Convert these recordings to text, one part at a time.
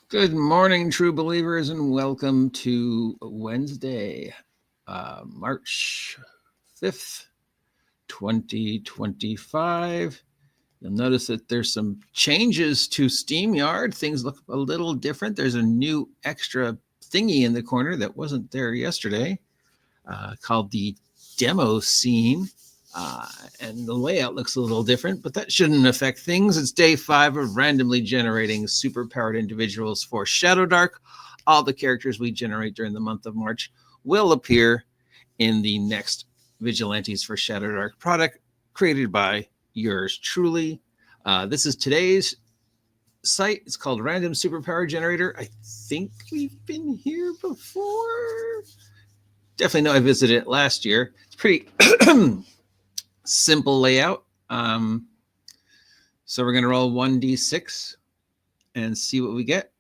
Good morning, true believers, and welcome to Wednesday, March 5th, 2025. You'll notice that there's some changes to SteamYard. Things look a little different. There's a new extra thingy in the corner that wasn't there yesterday called the demo scene. And the layout looks a little different, but that shouldn't affect things. It's day 5 of randomly generating super-powered individuals for Shadowdark. All the characters we generate during the month of March will appear in the next Vigilantes for Shadowdark product created by yours truly. This is today's site. It's called Random Superpower Generator. I think we've been here before. Definitely know I visited it last year. It's pretty simple layout. So we're going to roll 1d6 and see what we get.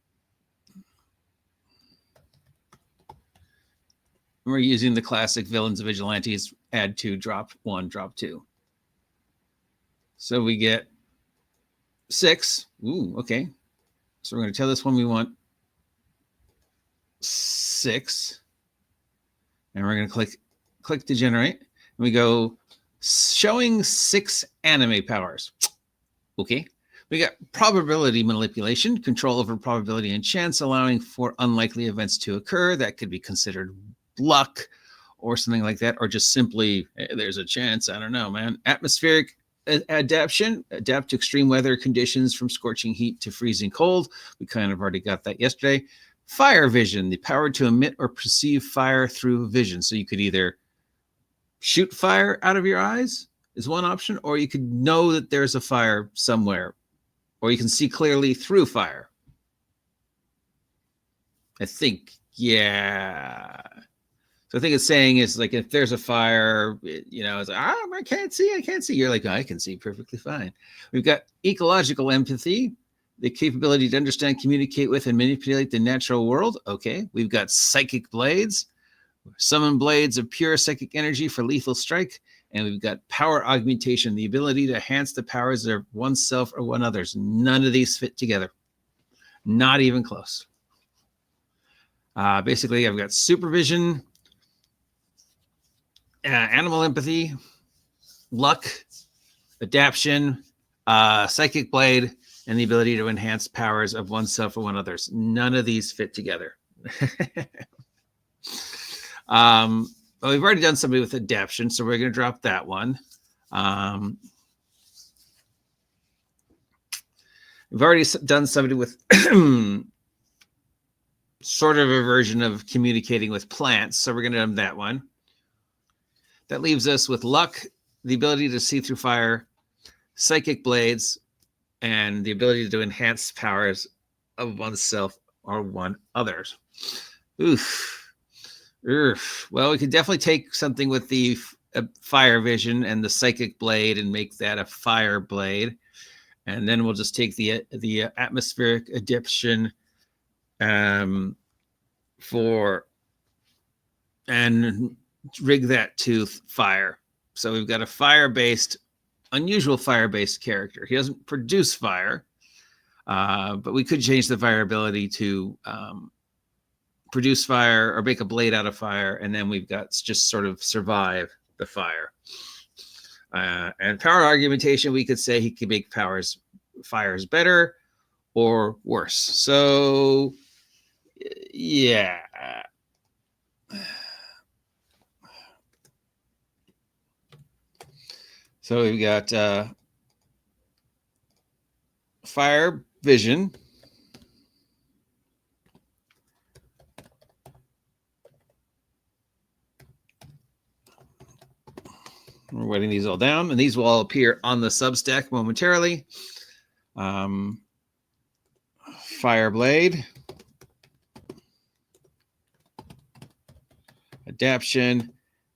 We're using the classic Villains of Vigilantes, add 2, drop 1, drop 2. So we get 6. Ooh, okay. So we're going to tell this one we want 6. And we're going to click to generate. And we go showing 6 anime powers. Okay. We got probability manipulation, control over probability and chance, allowing for unlikely events to occur. That could be considered luck or something like that, or just simply, hey, there's a chance. I don't know, man. Atmospheric adaptation, adapt to extreme weather conditions from scorching heat to freezing cold. We kind of already got that yesterday. Fire vision, the power to emit or perceive fire through vision. So you could either shoot fire out of your eyes is one option, or you could know that there's a fire somewhere, or you can see clearly through fire. I think, yeah. So I think it's saying is like if there's a fire, it's like, I can't see. You're like, I can see perfectly fine. We've got ecological empathy, the capability to understand, communicate with, and manipulate the natural world. Okay. We've got psychic blades, summon blades of pure psychic energy for lethal strike. And we've got power augmentation, the ability to enhance the powers of oneself or one others. None of these fit together. Not even close. Basically, I've got supervision, animal empathy, luck, adaptation, psychic blade, and the ability to enhance powers of oneself or one others. None of these fit together. Well, we've already done somebody with adaptation, so we're going to drop that one. We've already done somebody with sort of a version of communicating with plants, so we're going to do that one. That leaves us with luck, the ability to see through fire, psychic blades, and the ability to enhance powers of oneself or one others. Oof. Well, we could definitely take something with the fire vision and the psychic blade and make that a fire blade. And then we'll just take the atmospheric adaptation and rig that to fire. So we've got a unusual fire-based character. He doesn't produce fire, but we could change the fire ability to produce fire or make a blade out of fire, and then we've got just sort of survive the fire. And power augmentation, we could say he can make fires better or worse. So yeah. So we've got fire vision. We're writing these all down, and these will all appear on the Substack momentarily. Fireblade, adaptation,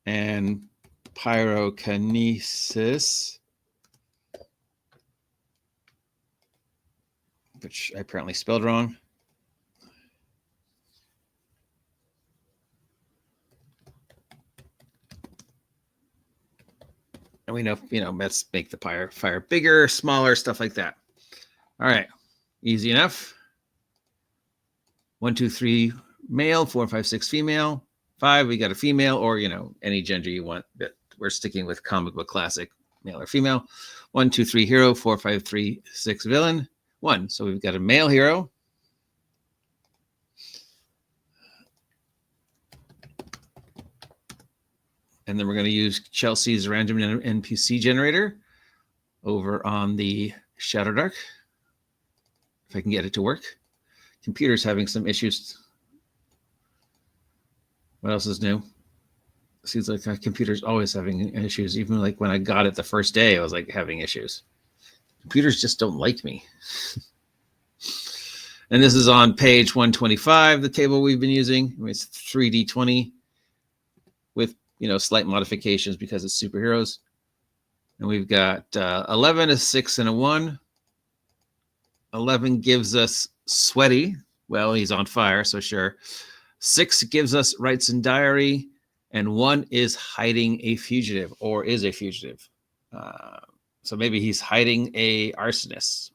and Pyrokinesis, which I apparently spelled wrong. And we know, let's make the fire bigger, smaller, stuff like that. All right. Easy enough. 1, 2, 3 male, 4, 5, 6 female. 5, we got a female, or any gender you want. But we're sticking with comic book classic, male or female. 1, 2, 3 hero, 4, 5, 3, 6 villain. 1. So we've got a male hero. And then we're going to use Chelsea's random NPC generator over on the Shadowdark. If I can get it to work. Computer's having some issues. What else is new? Seems like my computer's always having issues. Even like when I got it the first day, I was like having issues. Computers just don't like me. And this is on page 125, the table we've been using. It's 3D20 with, slight modifications because it's superheroes. And we've got 11, a 6, and a 1. 11 gives us sweaty. Well, he's on fire, so sure. 6 gives us writes in diary. And 1 is hiding a fugitive, or is a fugitive. So maybe he's hiding a arsonist.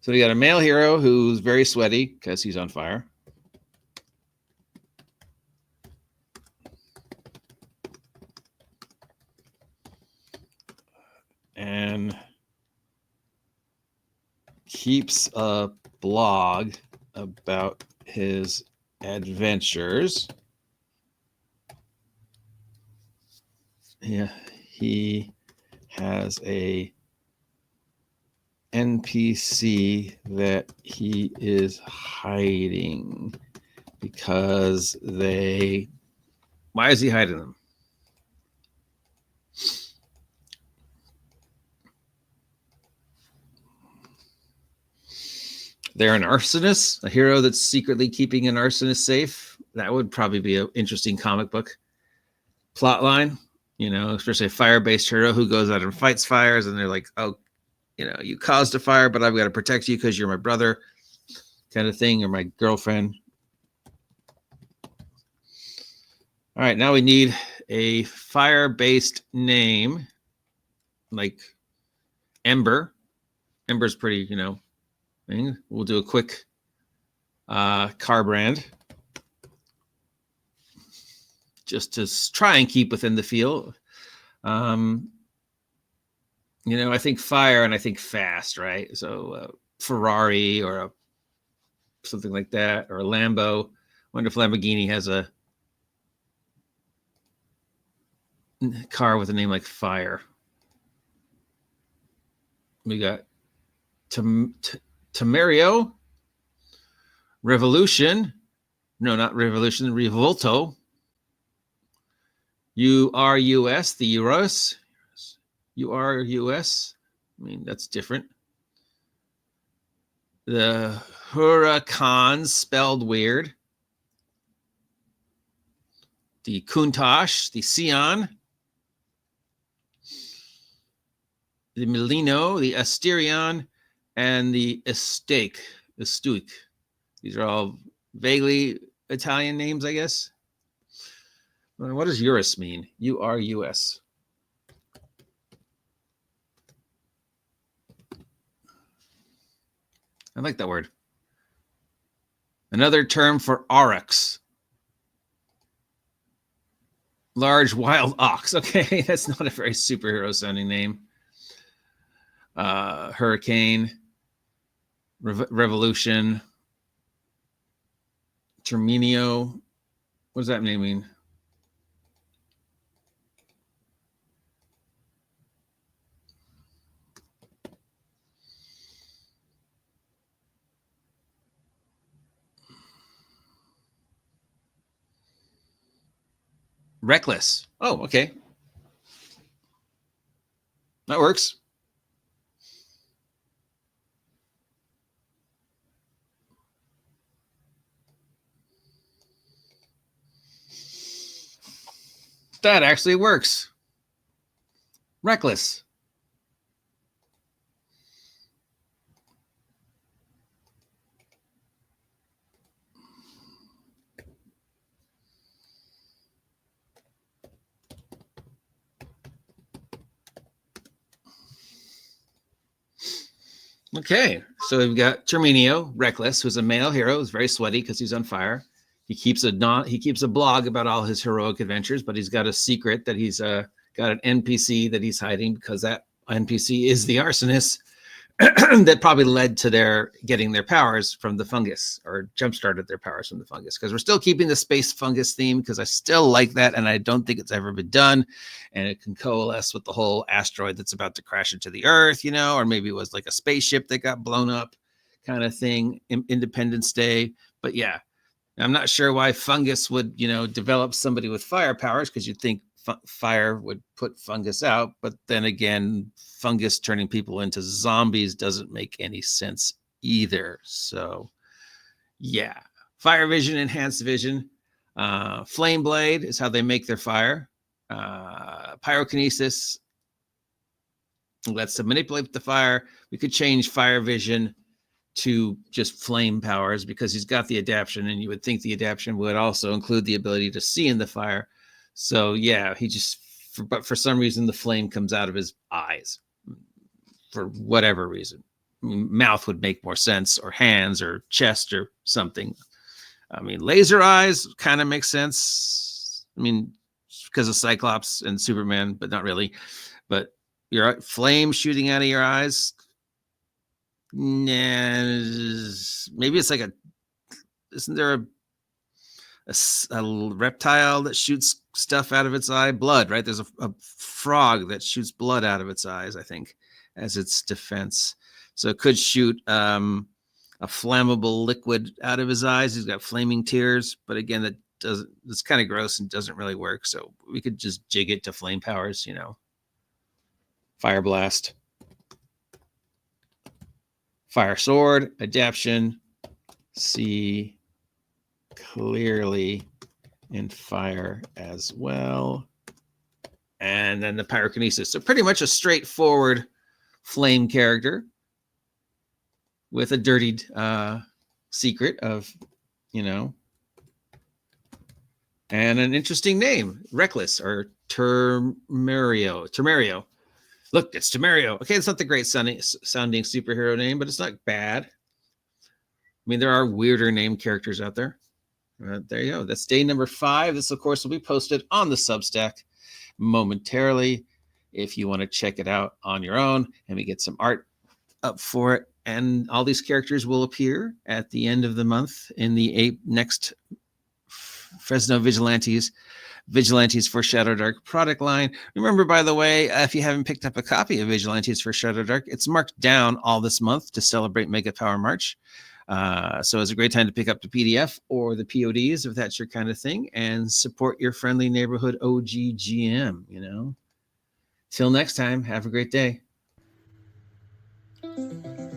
So we got a male hero who's very sweaty because he's on fire. And keeps a blog about his adventures. Yeah, he has a NPC that he is hiding because why is he hiding them? They're an arsonist, a hero that's secretly keeping an arsonist safe. That would probably be an interesting comic book plot line, especially a fire-based hero who goes out and fights fires, and they're like, oh, you caused a fire, but I've got to protect you because you're my brother, kind of thing, or my girlfriend. All right, now we need a fire-based name, like Ember. Ember's pretty, thing. We'll do a quick car brand just to try and keep within the feel. I think fire and I think fast, right? So Ferrari or something like that, or a Lambo. I wonder if Lamborghini has a car with a name like Fire. We got TEMERARIO, Revolution. No, not Revolution, Revolto. URUS, the Euros. URUS. I mean, that's different. The Huracans, spelled weird. The Countach, the Sion. The Milino, the Asterion, and the Estake. These are all vaguely Italian names, I guess. What does Urus mean? URUS. I like that word. Another term for aurochs. Large wild ox. Okay, that's not a very superhero sounding name. Hurricane. Revolution. Terminio. What does that name mean? Reckless. Oh, okay. That works. That actually works. Reckless. Okay, so we've got Terminio, Reckless, who's a male hero. He's very sweaty because he's on fire. He keeps a blog about all his heroic adventures, but he's got a secret that he's got an NPC that he's hiding because that NPC is the arsonist that probably led to their getting their powers from the fungus, or jump-started their powers from the fungus, because we're still keeping the space fungus theme because I still like that, and I don't think it's ever been done, and it can coalesce with the whole asteroid that's about to crash into the Earth, or maybe it was like a spaceship that got blown up kind of thing, Independence Day. But yeah, I'm not sure why fungus would, develop somebody with fire powers, because you'd think fire would put fungus out. But then again, fungus turning people into zombies doesn't make any sense either. So yeah, fire vision, enhanced vision. Flame blade is how they make their fire. Pyrokinesis lets them manipulate the fire. We could change fire vision to just flame powers because he's got the adaptation, and you would think the adaptation would also include the ability to see in the fire. So yeah, but for some reason the flame comes out of his eyes for whatever reason. Mouth would make more sense, or hands, or chest, or something. I mean, laser eyes kind of makes sense. I mean, because of Cyclops and Superman, but not really. But your flame shooting out of your eyes, nah, maybe it's like isn't there a reptile that shoots stuff out of its eye? Blood, right? There's a frog that shoots blood out of its eyes, I think, as its defense. So it could shoot a flammable liquid out of his eyes. He's got flaming tears, but again, it's kind of gross and doesn't really work. So we could just jig it to flame powers, Fireblast. Fire sword, adaptation, see clearly in fire as well. And then the pyrokinesis. So pretty much a straightforward flame character with a dirtied secret of, and an interesting name, Reckless, or Temerio. Look, it's Temerio. Okay, it's not the great sounding superhero name, but it's not bad. I mean, there are weirder named characters out there. There you go. That's day number 5. This, of course, will be posted on the Substack momentarily if you want to check it out on your own, and we get some art up for it. And all these characters will appear at the end of the month in the next Fresno Vigilantes for Shadowdark product line. Remember, by the way, if you haven't picked up a copy of Vigilantes for Shadowdark, it's marked down all this month to celebrate Mega Power March. So it's a great time to pick up the PDF or the PODs if that's your kind of thing, and support your friendly neighborhood OGGM, Till next time, have a great day.